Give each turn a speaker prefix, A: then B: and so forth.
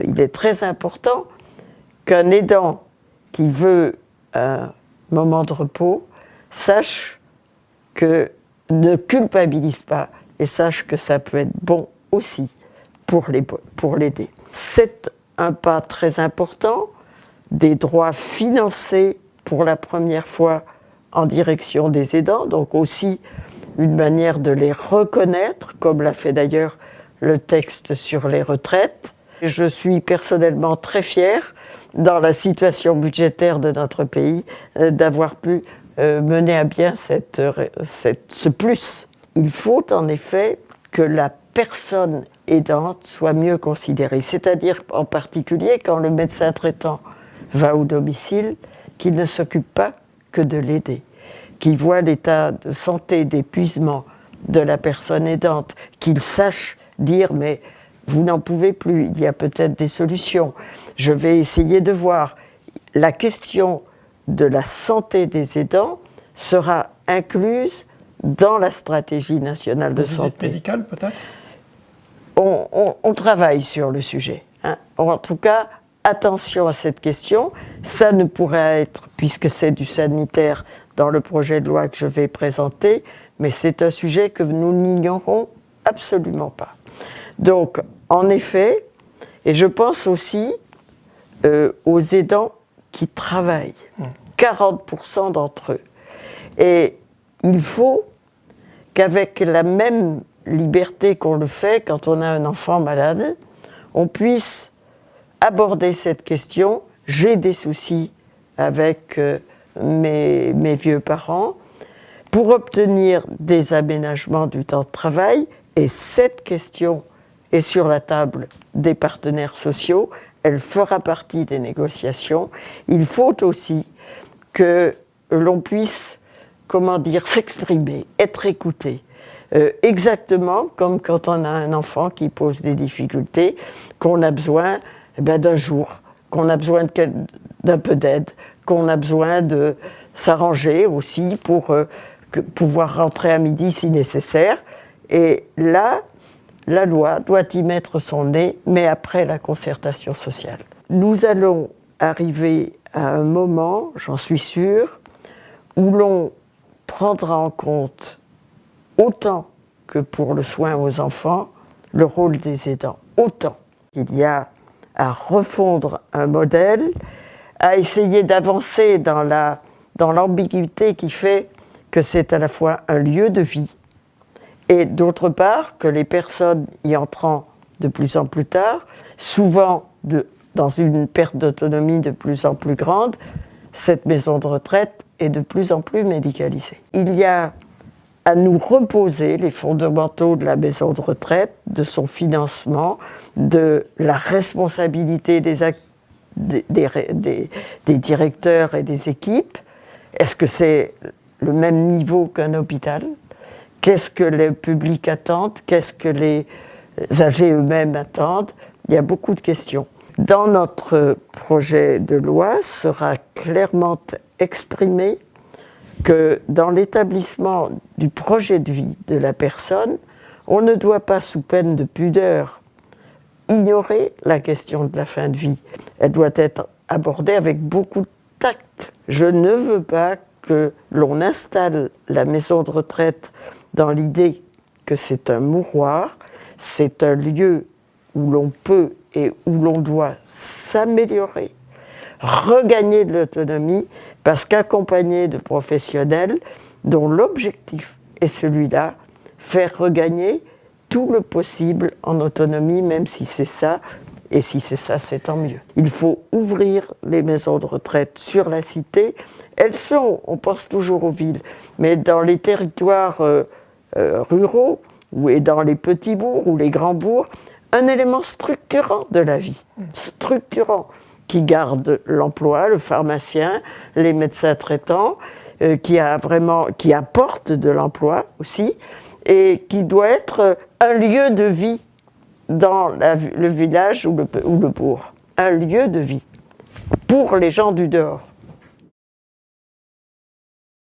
A: il est très important qu'un aidant qui veut un moment de repos sache que ne culpabilise pas et sache que ça peut être bon aussi pour l'aider. C'est un pas très important, des droits financés pour la première fois en direction des aidants, donc aussi une manière de les reconnaître, comme l'a fait d'ailleurs le texte sur les retraites. Je suis personnellement très fière, dans la situation budgétaire de notre pays, d'avoir pu mener à bien ce plus. Il faut en effet que la personne aidante soit mieux considérée, c'est-à-dire en particulier quand le médecin traitant va au domicile, qu'il ne s'occupe pas que de l'aider, qu'il voit l'état de santé, d'épuisement de la personne aidante, qu'il sache dire « mais vous n'en pouvez plus, il y a peut-être des solutions, je vais essayer de voir ». La question de la santé des aidants sera incluse dans la stratégie nationale de santé.
B: Visite médicale peut-être ?
A: On travaille sur le sujet. En tout cas, attention à cette question. Ça ne pourrait être, puisque c'est du sanitaire, dans le projet de loi que je vais présenter, mais c'est un sujet que nous n'ignorons absolument pas. Donc, en effet, et je pense aussi aux aidants qui travaillent, 40% d'entre eux. Et il faut qu'avec la même liberté qu'on le fait quand on a un enfant malade, on puisse aborder cette question. J'ai des soucis avec mes vieux parents pour obtenir des aménagements du temps de travail, et cette question est sur la table des partenaires sociaux, elle fera partie des négociations. Il faut aussi que l'on puisse, s'exprimer, être écouté. Exactement comme quand on a un enfant qui pose des difficultés, qu'on a besoin d'un jour, qu'on a besoin d'un peu d'aide, qu'on a besoin de s'arranger aussi pour pouvoir rentrer à midi si nécessaire. Et là, la loi doit y mettre son nez, mais après la concertation sociale. Nous allons arriver à un moment, j'en suis sûre, où l'on prendra en compte, autant que pour le soin aux enfants, le rôle des aidants. Autant. Il y a à refondre un modèle, à essayer d'avancer dans l'ambiguïté qui fait que c'est à la fois un lieu de vie, et d'autre part que les personnes y entrant de plus en plus tard, souvent dans une perte d'autonomie de plus en plus grande, cette maison de retraite est de plus en plus médicalisée. Il y a à nous reposer les fondamentaux de la maison de retraite, de son financement, de la responsabilité des directeurs et des équipes. Est-ce que c'est le même niveau qu'un hôpital ? Qu'est-ce que le public attend ? Qu'est-ce que les âgés eux-mêmes attendent ? Il y a beaucoup de questions. Dans notre projet de loi sera clairement exprimé que dans l'établissement du projet de vie de la personne, on ne doit pas, sous peine de pudeur, ignorer la question de la fin de vie. Elle doit être abordée avec beaucoup de tact. Je ne veux pas que l'on installe la maison de retraite dans l'idée que c'est un mouroir, c'est un lieu où l'on peut et où l'on doit s'améliorer, regagner de l'autonomie, parce qu'accompagné de professionnels dont l'objectif est celui-là, faire regagner tout le possible en autonomie, même si c'est ça, et si c'est ça, c'est tant mieux. Il faut ouvrir les maisons de retraite sur la cité. Elles sont, on pense toujours aux villes, mais dans les territoires ruraux, et dans les petits bourgs ou les grands bourgs, un élément structurant de la vie, structurant, qui garde l'emploi, le pharmacien, les médecins traitants, qui apporte de l'emploi aussi, et qui doit être un lieu de vie dans le village ou le bourg. Un lieu de vie pour les gens du dehors.